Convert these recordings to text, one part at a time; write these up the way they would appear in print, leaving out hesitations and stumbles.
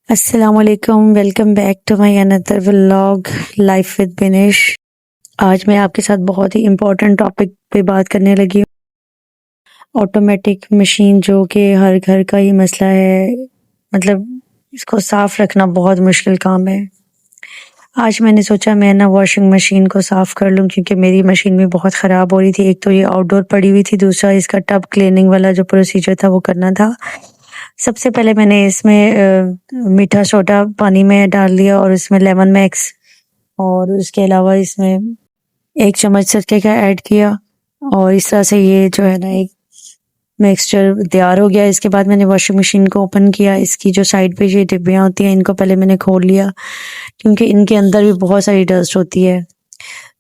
अस्सलामुअलैकुम, welcome back to my another vlog life with Binish. आज मैं आपके साथ बहुत ही इम्पोर्टेंट टॉपिक पे बात करने लगी हूँ। ऑटोमेटिक मशीन जो कि हर घर का ही मसला है, मतलब इसको साफ रखना बहुत मुश्किल काम है। आज मैंने सोचा मैं ना वॉशिंग मशीन को साफ कर लूँ, क्योंकि मेरी मशीन भी बहुत ख़राब हो रही थी। एक तो ये आउटडोर पड़ी हुई थी, दूसरा इसका टब क्लीनिंग वाला जो प्रोसीजर था वो करना था। सबसे पहले मैंने इसमें मीठा सोडा पानी में डाल दिया और इसमें लेमन मैक्स, और उसके अलावा इसमें 1 चम्मच सिरके का ऐड किया, और इस तरह से ये जो है ना एक मिक्सचर तैयार हो गया। इसके बाद मैंने वॉशिंग मशीन को ओपन किया। इसकी जो साइड पे ये डिब्बियाँ होती हैं, इनको पहले मैंने खोल लिया, क्योंकि इनके अंदर भी बहुत सारी डस्ट होती है।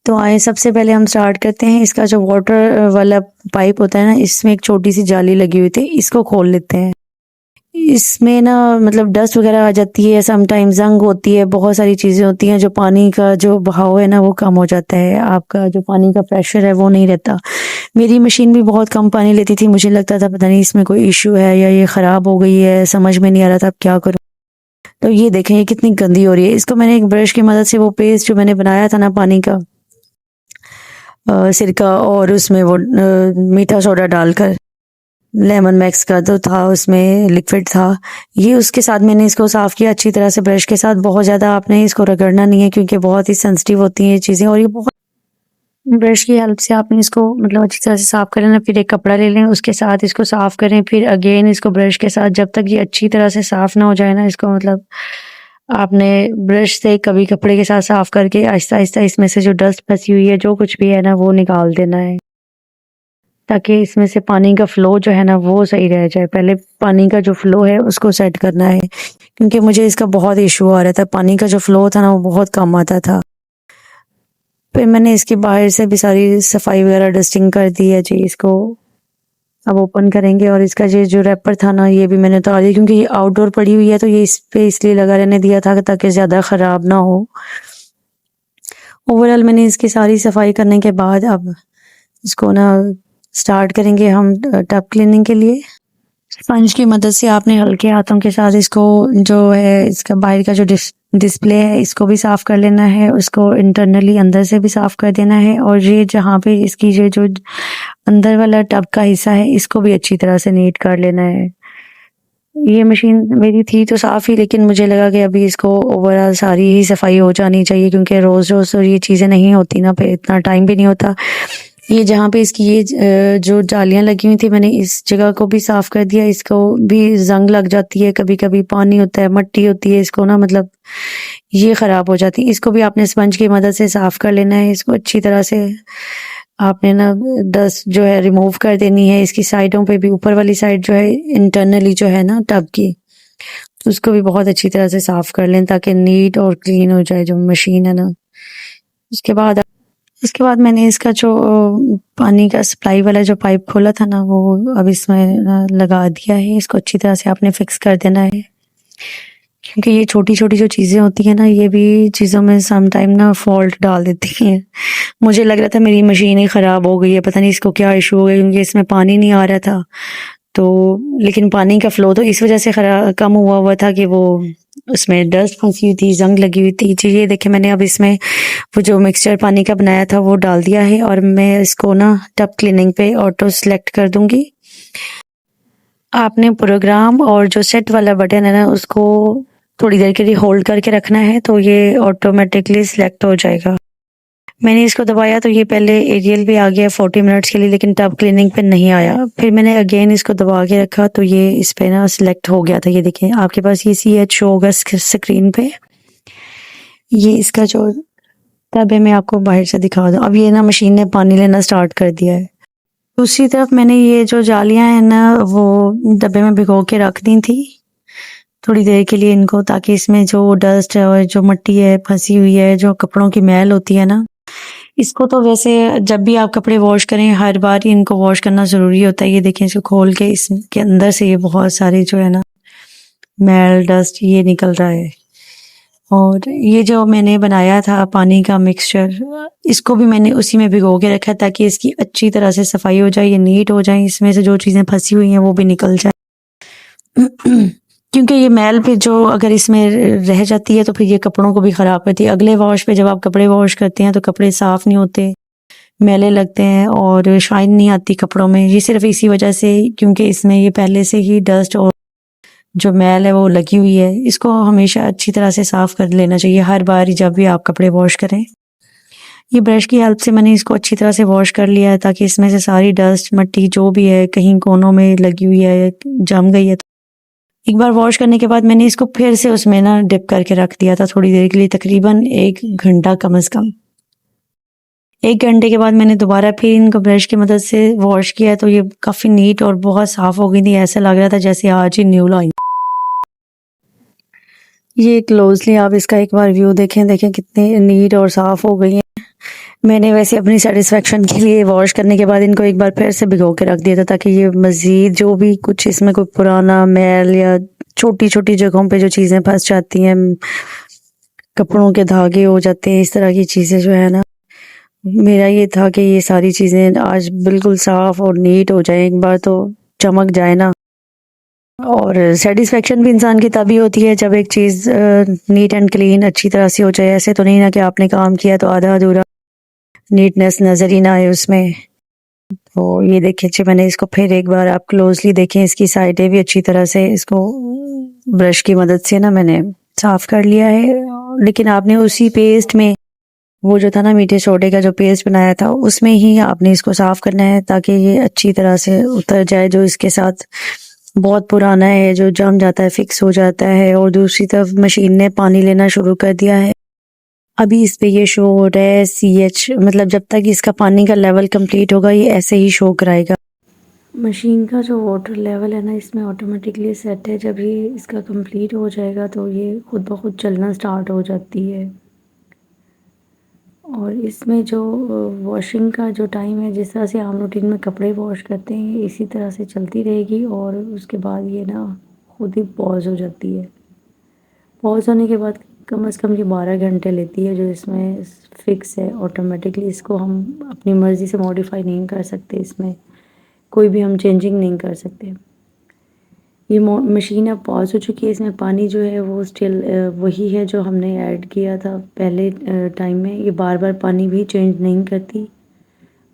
तो आए सबसे पहले हम स्टार्ट करते हैं। इसका जो वाटर वाला पाइप होता है ना, इसमें एक छोटी सी जाली लगी हुई थी, इसको खोल लेते हैं। इसमें ना मतलब डस्ट वगैरह आ जाती है, समटाइम जंग होती है, बहुत सारी चीज़ें होती हैं। जो पानी का जो बहाव है ना वो कम हो जाता है, आपका जो पानी का प्रेशर है वो नहीं रहता। मेरी मशीन भी बहुत कम पानी लेती थी, मुझे लगता था पता नहीं इसमें कोई इशू है या ये ख़राब हो गई है, समझ में नहीं आ रहा था अब क्या करूँ। तो ये देखें ये कितनी गंदी हो रही है। इसको मैंने एक ब्रश की मदद से वो पेस्ट जो मैंने बनाया था ना पानी का, सिरका और उसमें वो मीठा सोडा डालकर, लेमन मैक्स का जो था उसमें लिक्विड था, ये उसके साथ मैंने इसको साफ़ किया अच्छी तरह से ब्रश के साथ। बहुत ज़्यादा आपने इसको रगड़ना नहीं है, क्योंकि बहुत ही सेंसिटिव होती हैं ये चीज़ें, और ये बहुत ब्रश की हेल्प से आपने इसको मतलब अच्छी तरह से साफ़ कर लेना। फिर एक कपड़ा ले लें, उसके साथ इसको साफ़ करें, फिर अगेन इसको ब्रश के साथ, जब तक ये अच्छी तरह से साफ़ ना हो जाए ना, इसको मतलब आपने ब्रश से कभी कपड़े के साथ साफ़ करके आहिस्ता आहिस्ता इसमें से जो डस्ट फंसी हुई है, जो कुछ भी है ना, वो निकाल देना है, ताकि इसमें से पानी का फ़्लो जो है ना वो सही रह जाए। पहले पानी का जो फ़्लो है उसको सेट करना है, क्योंकि मुझे इसका बहुत इशू आ रहा था। पानी का जो फ़्लो था ना वो बहुत कम आता था। फिर मैंने इसके बाहर से भी सारी सफाई वगैरह डस्टिंग कर दी है जी। इसको अब ओपन करेंगे, और इसका ये जो रैपर था ना ये भी मैंने उतार दिया, क्योंकि ये आउटडोर पड़ी हुई है, तो ये इस पे इसलिए लगा रहने दिया था ताकि ज़्यादा ख़राब ना हो। ओवरऑल मैंने इसकी सारी सफाई करने के बाद अब इसको ना स्टार्ट करेंगे हम टब क्लीनिंग के लिए। स्पंज की मदद से आपने हल्के हाथों के साथ इसको जो है इसका बाहर का जो डिस्प्ले है इसको भी साफ़ कर लेना है, उसको इंटरनली अंदर से भी साफ़ कर देना है, और ये जहाँ पे इसकी ये जो अंदर वाला टब का हिस्सा है इसको भी अच्छी तरह से नीट कर लेना है। ये मशीन मेरी थी तो साफ़ ही, लेकिन मुझे लगा कि अभी इसको ओवरऑल सारी ही सफाई हो जानी चाहिए, क्योंकि रोज़ रोज़ तो ये चीज़ें नहीं होती ना, फिर इतना टाइम भी नहीं होता। ये जहाँ पे इसकी ये जो जालियाँ लगी हुई थी, मैंने इस जगह को भी साफ़ कर दिया। इसको भी जंग लग जाती है, कभी कभी पानी होता है, मट्टी होती है, इसको ना मतलब ये ख़राब हो जाती है। इसको भी आपने स्पंज की मदद से साफ़ कर लेना है। इसको अच्छी तरह से आपने ना डस्ट जो है रिमूव कर देनी है। इसकी साइडों पे भी, ऊपर वाली साइड जो है इंटरनली जो है ना टब की, उसको भी बहुत अच्छी तरह से साफ़ कर लें, ताकि नीट और क्लीन हो जाए जो मशीन है ना। उसके बाद मैंने इसका जो पानी का सप्लाई वाला जो पाइप खोला था ना वो अब इसमें लगा दिया है। इसको अच्छी तरह से आपने फिक्स कर देना है, क्योंकि ये छोटी छोटी जो चीज़ें होती हैं ना, ये भी चीज़ों में सम टाइम ना फॉल्ट डाल देती हैं। मुझे लग रहा था मेरी मशीन ही ख़राब हो गई है, पता नहीं इसको क्या इशू हो गया, क्योंकि इसमें पानी नहीं आ रहा था। तो लेकिन पानी का फ़्लो तो इस वजह से कम हुआ हुआ था कि वो उसमें डस्ट फंसी हुई थी, जंग लगी हुई थी जी। ये देखिए मैंने अब इसमें वो जो मिक्सचर पानी का बनाया था वो डाल दिया है, और मैं इसको ना टब क्लीनिंग पे ऑटो सेलेक्ट कर दूंगी। आपने प्रोग्राम और जो सेट वाला बटन है ना उसको थोड़ी देर के लिए होल्ड करके रखना है, तो ये ऑटोमेटिकली सिलेक्ट हो जाएगा। मैंने इसको दबाया तो ये पहले एरियल पे आ गया 40 मिनट्स के लिए, लेकिन टब क्लीनिंग पे नहीं आया। फिर मैंने अगेन इसको दबा के रखा तो ये इस पे ना सिलेक्ट हो गया था। ये देखिए आपके पास ये CH शो होगा स्क्रीन पे। ये इसका जो टब है मैं आपको बाहर से दिखा दूँ। अब ये ना मशीन ने पानी लेना स्टार्ट कर दिया है। दूसरी तरफ मैंने ये जो जालियाँ हैं ना वो डब्बे में भिगो के रख दी थी थोड़ी देर के लिए इनको, ताकि इसमें जो डस्ट है और जो मिट्टी है फंसी हुई है, जो कपड़ों की मैल होती है ना, इसको तो वैसे जब भी आप कपड़े वॉश करें हर बार ही इनको वॉश करना ज़रूरी होता है। ये देखें इसको खोल के, इसके अंदर से ये बहुत सारी जो है ना मैल डस्ट ये निकल रहा है। और ये जो मैंने बनाया था पानी का मिक्सचर, इसको भी मैंने उसी में भिगो के रखा ताकि इसकी अच्छी तरह से सफाई हो जाए, ये नीट हो जाए, इसमें से जो चीज़ें फंसी हुई हैं वो भी निकल जाए। क्योंकि ये मैल फिर जो अगर इसमें रह जाती है तो फिर ये कपड़ों को भी ख़राब करती है। अगले वॉश पे जब आप कपड़े वॉश करते हैं तो कपड़े साफ़ नहीं होते, मैले लगते हैं और शाइन नहीं आती कपड़ों में। ये सिर्फ इसी वजह से, क्योंकि इसमें ये पहले से ही डस्ट और जो मैल है वो लगी हुई है। इसको हमेशा अच्छी तरह से साफ़ कर लेना चाहिए हर बार जब भी आप कपड़े वॉश करें। ये ब्रश की हेल्प से मैंने इसको अच्छी तरह से वॉश कर लिया है ताकि इसमें से सारी डस्ट मिट्टी जो भी है कहीं कोनों में लगी हुई है, जम गई है। एक बार वॉश करने के बाद मैंने इसको फिर से उसमें ना डिप करके रख दिया था थोड़ी देर के लिए, तकरीबन 1 घंटा कम से कम। 1 घंटे के बाद मैंने दोबारा फिर इनको ब्रश की मदद से वॉश किया तो ये काफ़ी नीट और बहुत साफ़ हो गई थी। ऐसा लग रहा था जैसे आज ही न्यू लाई। ये क्लोजली आप इसका एक बार व्यू देखें कितनी नीट और साफ़ हो गई है। मैंने वैसे अपनी सेटिस्फेक्शन के लिए वॉश करने के बाद इनको एक बार फिर से भिगो के रख दिया था ताकि ये मज़ीद जो भी कुछ इसमें कोई पुराना मैल या छोटी छोटी जगहों पे जो चीज़ें फंस जाती हैं, कपड़ों के धागे हो जाते हैं, इस तरह की चीज़ें जो है ना, मेरा ये था कि ये सारी चीज़ें आज बिल्कुल साफ़ और नीट हो जाए, एक बार तो चमक जाए ना। और सेटिस्फेक्शन भी इंसान की तभी होती है जब एक चीज़ नीट एंड क्लीन अच्छी तरह से हो जाए। ऐसे तो नहीं ना कि आपने काम किया तो आधा अधूरा नीटनेस नज़र ही ना आए उसमें। तो ये देखिए जी, मैंने इसको फिर एक बार आप क्लोजली देखें, इसकी साइडें भी अच्छी तरह से इसको ब्रश की मदद से ना मैंने साफ़ कर लिया है। लेकिन आपने उसी पेस्ट में वो जो था ना मीठे सोडे का जो पेस्ट बनाया था उसमें ही आपने इसको साफ़ करना है ताकि ये अच्छी तरह से उतर जाए। जो इसके साथ बहुत पुराना है, जो जम जाता है, फिक्स हो जाता है। और दूसरी तरफ मशीन ने पानी लेना शुरू कर दिया है। अभी इस पे ये शो हो रहा है CH, मतलब जब तक इसका पानी का लेवल कंप्लीट होगा ये ऐसे ही शो कराएगा। मशीन का जो वाटर लेवल है ना इसमें ऑटोमेटिकली सेट है। जब ये इसका कंप्लीट हो जाएगा तो ये खुद ब खुद चलना स्टार्ट हो जाती है। और इसमें जो वॉशिंग का जो टाइम है, जिस तरह से आम रूटीन में कपड़े वॉश करते हैं इसी तरह से चलती रहेगी और उसके बाद ये ना खुद ही पॉज हो जाती है। पॉज होने के बाद कम से कम ये 12 घंटे लेती है जो इसमें फिक्स है ऑटोमेटिकली। इसको हम अपनी मर्ज़ी से मॉडिफाई नहीं कर सकते, इसमें कोई भी हम चेंजिंग नहीं कर सकते। ये मशीन अब पॉज हो चुकी है। इसमें पानी जो है वो स्टिल वही है जो हमने ऐड किया था पहले टाइम में। ये बार बार पानी भी चेंज नहीं करती,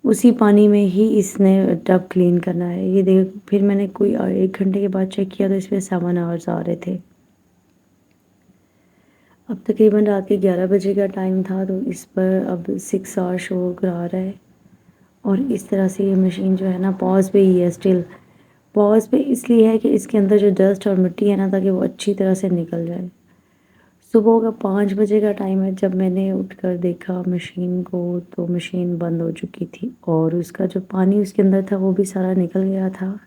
उसी पानी में ही इसने टब क्लीन करना है। ये देख, फिर मैंने कोई 1 घंटे के बाद चेक किया तो इसमें 7 आवर्स आ रहे थे। अब तकरीबन रात के 11 बजे का टाइम था तो इस पर अब 6 आवर शो करा रहा है। और इस तरह से ये मशीन जो है ना पॉज पे ही है स्टिल। पॉज पे इसलिए है कि इसके अंदर जो डस्ट और मिट्टी है ना ताकि वो अच्छी तरह से निकल जाए। सुबह का 5 बजे का टाइम है जब मैंने उठकर देखा मशीन को तो मशीन बंद हो चुकी थी और उसका जो पानी उसके अंदर था वो भी सारा निकल गया था।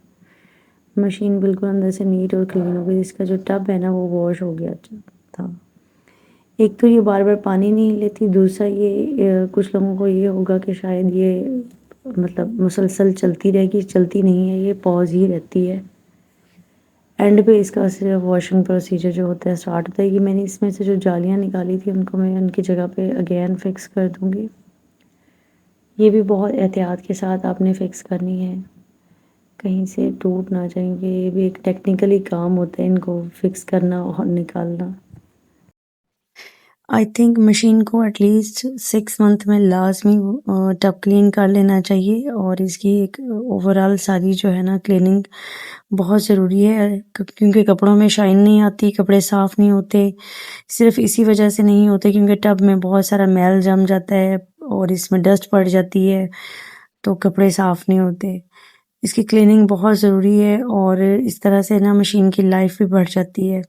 मशीन बिल्कुल अंदर से नीट और क्लीन हो गई। इसका जो टब है ना वो वॉश हो गया था। एक तो ये बार बार पानी नहीं लेती, दूसरा ये कुछ लोगों को ये होगा कि शायद ये मतलब मुसलसल चलती रहेगी, चलती नहीं है, ये पॉज ही रहती है। एंड पे इसका सिर्फ वॉशिंग प्रोसीजर जो होता है स्टार्ट होता है। कि मैंने इसमें से जो जालियाँ निकाली थी उनको मैं उनकी जगह पे अगेन फिक्स कर दूँगी। ये भी बहुत एहतियात के साथ आपने फ़िक्स करनी है, कहीं से टूट ना जाएंगे। ये भी एक टेक्निकली काम होता है इनको फिक्स करना और निकालना। आई थिंक मशीन को एटलीस्ट 6 मंथ में लाजमी टब क्लीन कर लेना चाहिए और इसकी एक ओवरऑल सारी जो है ना क्लीनिंग बहुत ज़रूरी है क्योंकि कपड़ों में शाइन नहीं आती, कपड़े साफ़ नहीं होते। सिर्फ इसी वजह से नहीं होते क्योंकि टब में बहुत सारा मैल जम जाता है और इसमें डस्ट पड़ जाती है तो कपड़े साफ़ नहीं होते। इसकी क्लीनिंग बहुत ज़रूरी है और इस तरह से ना मशीन की लाइफ भी बढ़ जाती है।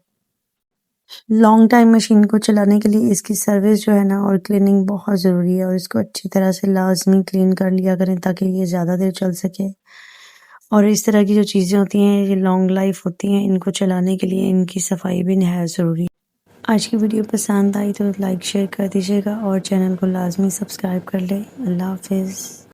लॉन्ग टाइम मशीन को चलाने के लिए इसकी सर्विस जो है ना और क्लीनिंग बहुत ज़रूरी है और इसको अच्छी तरह से लाजमी क्लीन कर लिया करें ताकि ये ज़्यादा देर चल सके। और इस तरह की जो चीज़ें होती हैं ये लॉन्ग लाइफ होती हैं, इनको चलाने के लिए इनकी सफाई भी नहायत ज़रूरी है। आज की वीडियो पसंद आई तो लाइक शेयर कर दीजिएगा और चैनल को लाजमी सब्सक्राइब कर लें। अल्लाह हाफिज़।